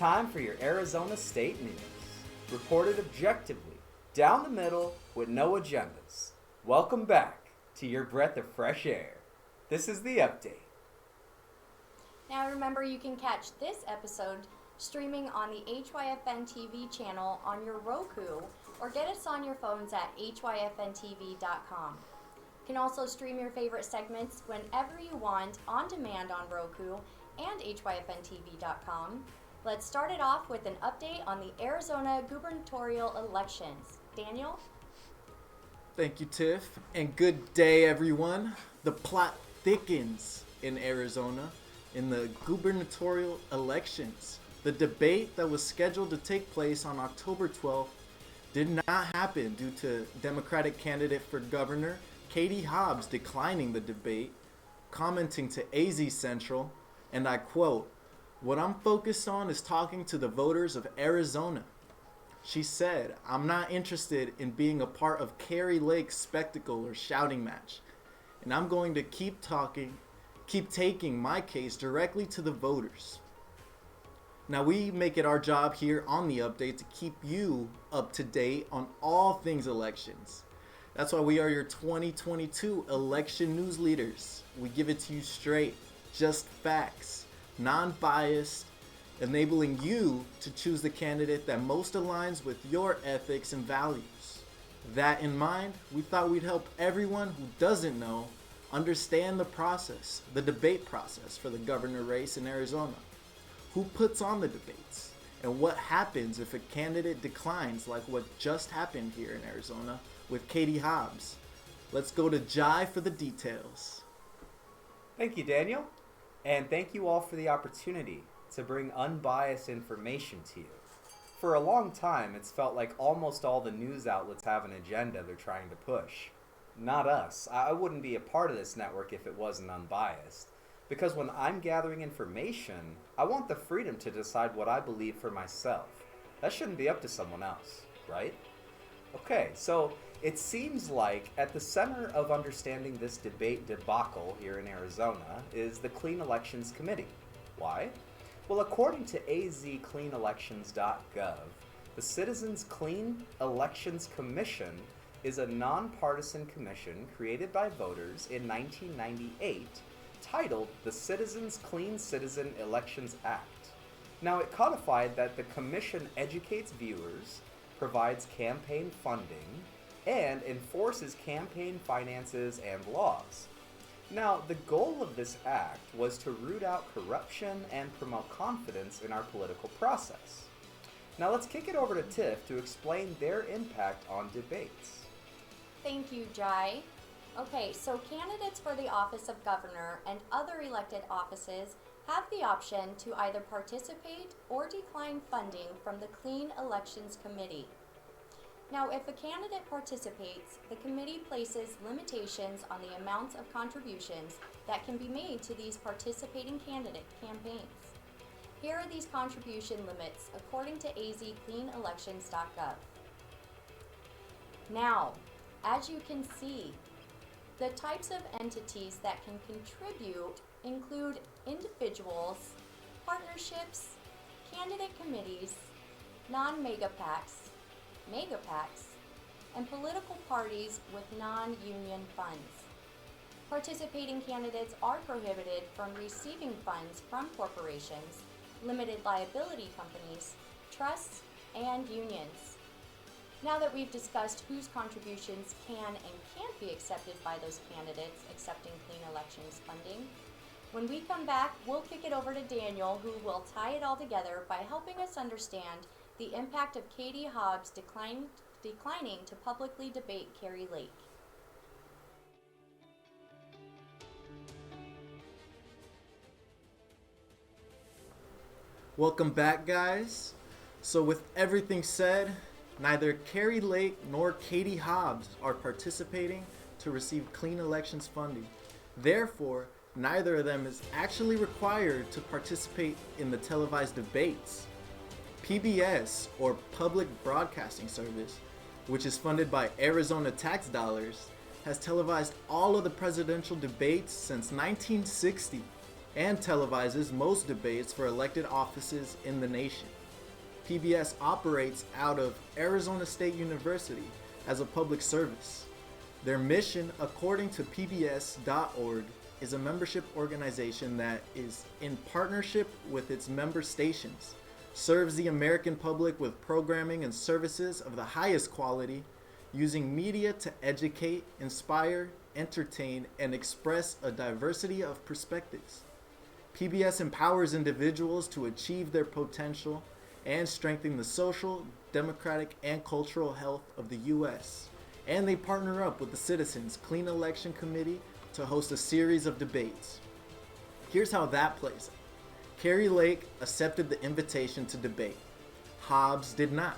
time for your Arizona State news. Reported objectively, down the middle, with no agendas. Welcome back to your breath of fresh air. This is the update. Now remember, you can catch this episode streaming on the HYFNTV channel on your Roku, or get us on your phones at HYFNTV.com. You can also stream your favorite segments whenever you want on demand on Roku and HYFNTV.com. Let's start it off with an update on the Arizona gubernatorial elections. Daniel? Thank you, Tiff, and good day, everyone. The plot thickens in Arizona in the gubernatorial elections. The debate that was scheduled to take place on October 12th did not happen due to Democratic candidate for governor Katie Hobbs declining the debate, commenting to AZ Central, and I quote, "What I'm focused on is talking to the voters of Arizona." She said, "I'm not interested in being a part of Kari Lake's spectacle or shouting match, and I'm going to keep taking my case directly to the voters." Now, we make it our job here on the update to keep you up to date on all things elections. That's why we are your 2022 election news leaders. We give it to you straight, just facts, non-biased, enabling you to choose the candidate that most aligns with your ethics and values. That in mind, we thought we'd help everyone who doesn't know understand the process, the debate process for the governor race in Arizona. Who puts on the debates, and what happens if a candidate declines, like what just happened here in Arizona with Katie Hobbs. Let's go to Jai for the details. Thank you, Daniel. And thank you all for the opportunity to bring unbiased information to you. For a long time, it's felt like almost all the news outlets have an agenda they're trying to push. Not us. I wouldn't be a part of this network if it wasn't unbiased. Because when I'm gathering information, I want the freedom to decide what I believe for myself. That shouldn't be up to someone else, right? Okay, so it seems like at the center of understanding this debate debacle here in Arizona is the Clean Elections Committee. Why? Well, according to azcleanelections.gov, the Citizens Clean Elections Commission is a nonpartisan commission created by voters in 1998 titled the Citizens Clean Citizen Elections Act. Now, it codified that the commission educates viewers, provides campaign funding, and enforces campaign finances and laws. Now, the goal of this act was to root out corruption and promote confidence in our political process. Now, let's kick it over to Tiff to explain their impact on debates. Thank you, Jai. Okay, so candidates for the office of governor and other elected offices have the option to either participate or decline funding from the Clean Elections Committee. Now, if a candidate participates, the committee places limitations on the amounts of contributions that can be made to these participating candidate campaigns. Here are these contribution limits according to azcleanelections.gov. Now, as you can see, the types of entities that can contribute include individuals, partnerships, candidate committees, non-mega PACs, mega PACs, and political parties with non-union funds. Participating candidates are prohibited from receiving funds from corporations, limited liability companies, trusts, and unions. Now that we've discussed whose contributions can and can't be accepted by those candidates accepting Clean Elections funding, when we come back, we'll kick it over to Daniel, who will tie it all together by helping us understand the impact of Katie Hobbs declining to publicly debate Kari Lake. Welcome back, guys. So with everything said, neither Kari Lake nor Katie Hobbs are participating to receive Clean Elections funding. Therefore, neither of them is actually required to participate in the televised debates. PBS, or Public Broadcasting Service, which is funded by Arizona tax dollars, has televised all of the presidential debates since 1960. and televises most debates for elected offices in the nation. PBS operates out of Arizona State University as a public service. Their mission, according to PBS.org, is a membership organization that is in partnership with its member stations, serves the American public with programming and services of the highest quality, using media to educate, inspire, entertain, and express a diversity of perspectives. PBS empowers individuals to achieve their potential and strengthen the social, democratic, and cultural health of the U.S. And they partner up with the Citizens Clean Election Committee to host a series of debates. Here's how that plays out. Kari Lake accepted the invitation to debate. Hobbs did not.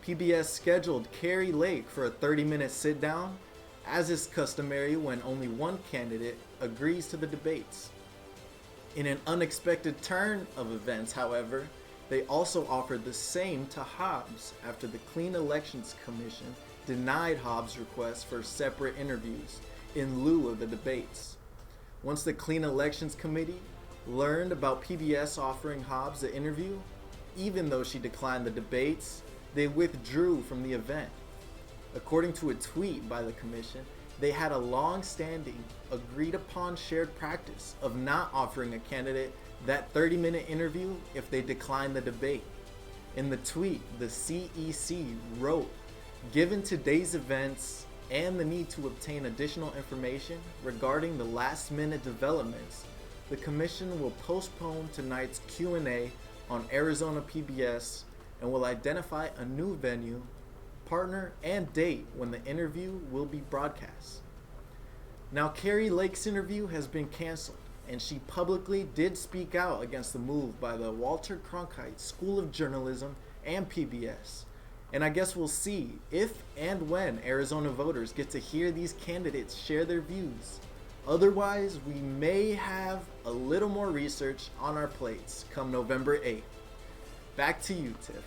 PBS scheduled Kari Lake for a 30-minute sit-down, as is customary when only one candidate agrees to the debates. In an unexpected turn of events, however, they also offered the same to Hobbs after the Clean Elections Commission denied Hobbs' request for separate interviews in lieu of the debates. Once the Clean Elections Committee learned about PBS offering Hobbs the interview, even though she declined the debates, they withdrew from the event. According to a tweet by the commission, they had a long-standing, agreed-upon shared practice of not offering a candidate that 30-minute interview if they declined the debate. In the tweet, the CEC wrote, "Given today's events and the need to obtain additional information regarding the last-minute developments, the Commission will postpone tonight's Q&A on Arizona PBS and will identify a new venue, partner, and date when the interview will be broadcast." Now, Kari Lake's interview has been canceled, and she publicly did speak out against the move by the Walter Cronkite School of Journalism and PBS. And I guess we'll see if and when Arizona voters get to hear these candidates share their views. Otherwise, we may have a little more research on our plates come November 8th. Back to you, Tiff.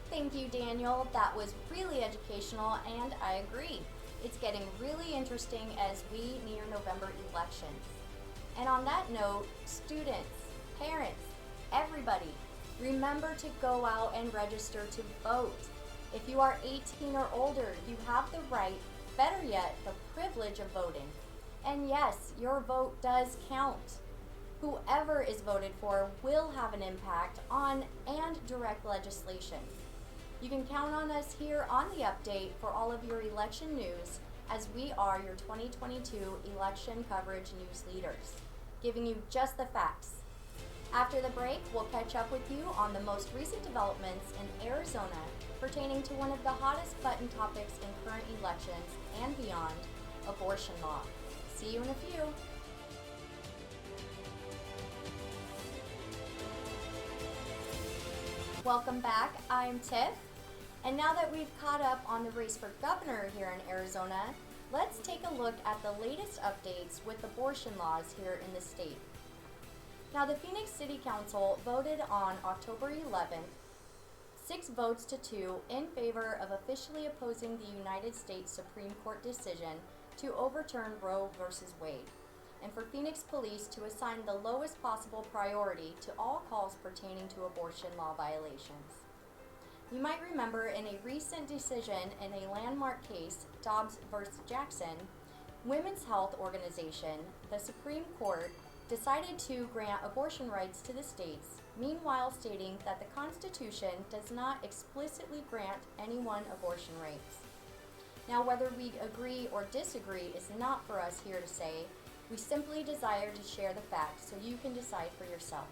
Thank you, Daniel. That was really educational, and I agree. It's getting really interesting as we near November elections. And on that note, students, parents, everybody, remember to go out and register to vote. If you are 18 or older, you have the right, better yet, the privilege of voting. And yes, your vote does count. Whoever is voted for will have an impact on and direct legislation. You can count on us here on the update for all of your election news, as we are your 2022 election coverage news leaders, giving you just the facts. After the break, we'll catch up with you on the most recent developments in Arizona pertaining to one of the hottest button topics in current elections and beyond, abortion law. See you in a few. Welcome back. I'm Tiff. And now that we've caught up on the race for governor here in Arizona, let's take a look at the latest updates with abortion laws here in the state. Now, the Phoenix City Council voted on October 11th, 6 votes to 2 in favor of officially opposing the United States Supreme Court decision to overturn Roe v. Wade, and for Phoenix police to assign the lowest possible priority to all calls pertaining to abortion law violations. You might remember in a recent decision in a landmark case, Dobbs v. Jackson, Women's Health Organization, the Supreme Court decided to grant abortion rights to the states, meanwhile stating that the Constitution does not explicitly grant anyone abortion rights. Now, whether we agree or disagree is not for us here to say. We simply desire to share the facts so you can decide for yourself.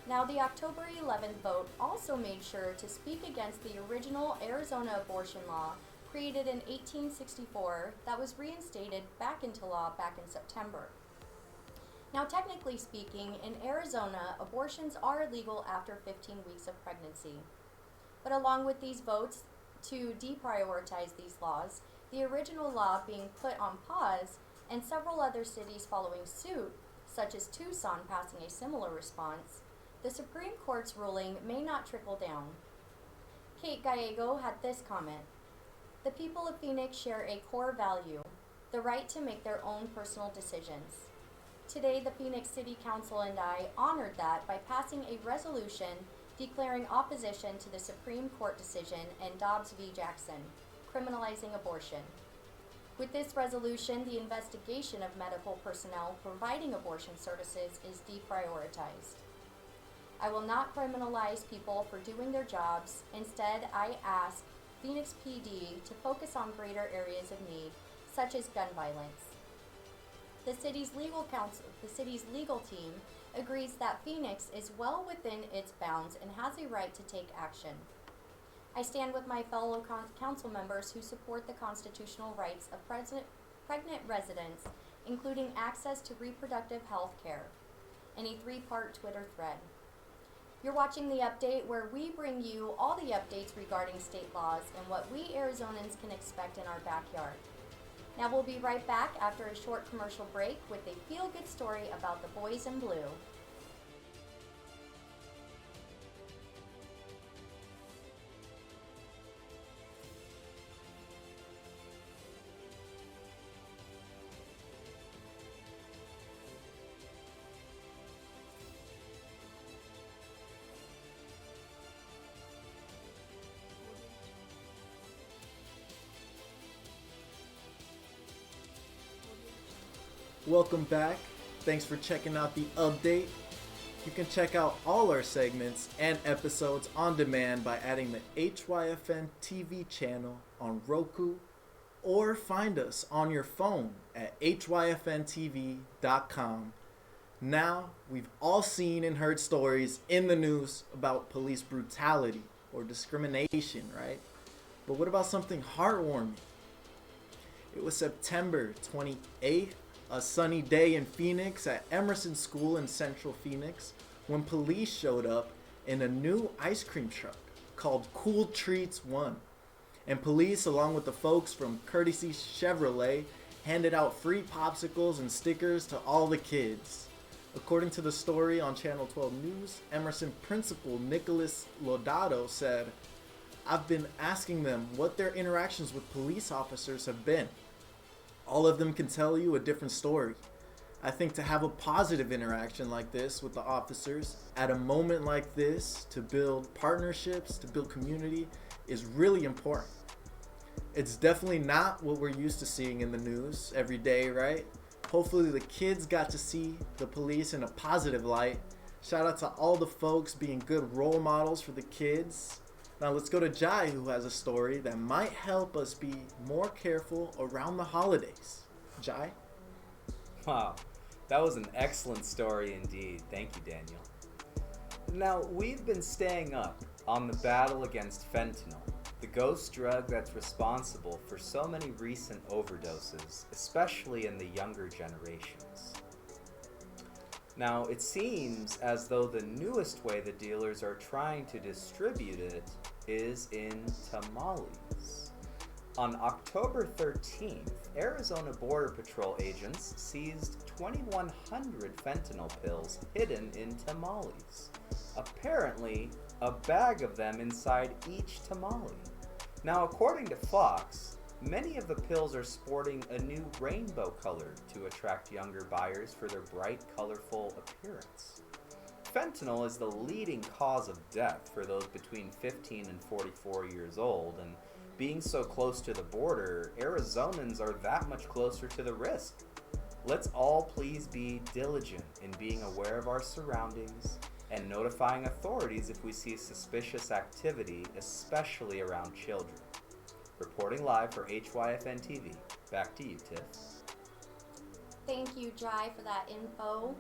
Now, the October 11th vote also made sure to speak against the original Arizona abortion law created in 1864 that was reinstated back into law back in September. Now, technically speaking, in Arizona, abortions are illegal after 15 weeks of pregnancy. But along with these votes to deprioritize these laws, the original law being put on pause, and several other cities following suit, such as Tucson passing a similar response, the Supreme Court's ruling may not trickle down. Kate Gallego had this comment: "The people of Phoenix share a core value, the right to make their own personal decisions. Today, the Phoenix City Council and I honored that by passing a resolution declaring opposition to the Supreme Court decision in Dobbs v. Jackson, criminalizing abortion. With this resolution, the investigation of medical personnel providing abortion services is deprioritized. I will not criminalize people for doing their jobs. Instead, I ask Phoenix PD to focus on greater areas of need, such as gun violence. The city's legal team agrees that Phoenix is well within its bounds and has a right to take action. I stand with my fellow council members who support the constitutional rights of pregnant residents, including access to reproductive health care, in a 3-part Twitter thread. You're watching The Update, where we bring you all the updates regarding state laws and what we Arizonans can expect in our backyard. Now we'll be right back after a short commercial break with a feel-good story about the boys in blue. Welcome back. Thanks for checking out The Update. You can check out all our segments and episodes on demand by adding the HYFNTV channel on Roku, or find us on your phone at HYFNTV.com. Now, we've all seen and heard stories in the news about police brutality or discrimination, right? But what about something heartwarming? It was September 28th, a sunny day in Phoenix at Emerson School in Central Phoenix, when police showed up in a new ice cream truck called Cool Treats 1. And police, along with the folks from Courtesy Chevrolet, handed out free popsicles and stickers to all the kids. According to the story on Channel 12 News, Emerson principal Nicholas Lodato said, "I've been asking them what their interactions with police officers have been. All of them can tell you a different story. I think to have a positive interaction like this with the officers at a moment like this, to build partnerships, to build community, is really important. It's definitely not what we're used to seeing in the news every day, right? Hopefully the kids got to see the police in a positive light. Shout out to all the folks being good role models for the kids. Now let's go to Jai, who has a story that might help us be more careful around the holidays. Jai? Wow, that was an excellent story indeed. Thank you, Daniel. Now, we've been staying up on the battle against fentanyl, the ghost drug that's responsible for so many recent overdoses, especially in the younger generations. Now, it seems as though the newest way the dealers are trying to distribute it is in tamales. On October 13th, Arizona Border Patrol agents seized 2,100 fentanyl pills hidden in tamales. Apparently, a bag of them inside each tamale. Now, according to Fox, many of the pills are sporting a new rainbow color to attract younger buyers for their bright, colorful appearance. Fentanyl is the leading cause of death for those between 15 and 44 years old, and being so close to the border, Arizonans are that much closer to the risk. Let's all please be diligent in being aware of our surroundings and notifying authorities if we see suspicious activity, especially around children. Reporting live for HYFNTV. Back to you, Tiff. Thank you, Jai, for that info.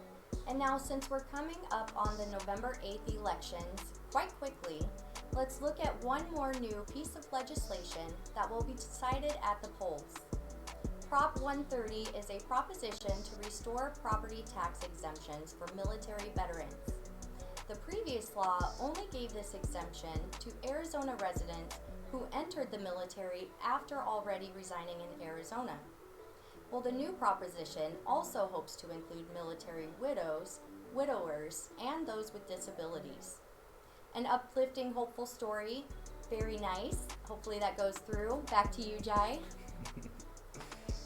And now, since we're coming up on the November 8th elections quite quickly, let's look at one more new piece of legislation that will be decided at the polls. Prop 130 is a proposition to restore property tax exemptions for military veterans. The previous law only gave this exemption to Arizona residents who entered the military after already resigning in Arizona. Well, the new proposition also hopes to include military widows, widowers, and those with disabilities. An uplifting, hopeful story. Very nice. Hopefully that goes through. Back to you, Jai.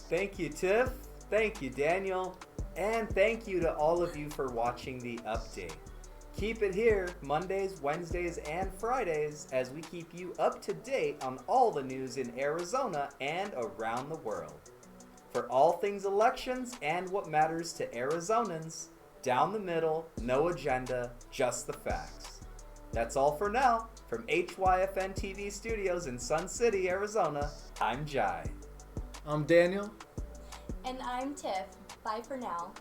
Thank you, Tiff. Thank you, Daniel. And thank you to all of you for watching the update. Keep it here Mondays, Wednesdays, and Fridays as we keep you up to date on all the news in Arizona and around the world. For all things elections and what matters to Arizonans, down the middle, no agenda, just the facts. That's all for now. From HYFNTV Studios in Sun City, Arizona, I'm Jai. I'm Daniel. And I'm Tiff. Bye for now.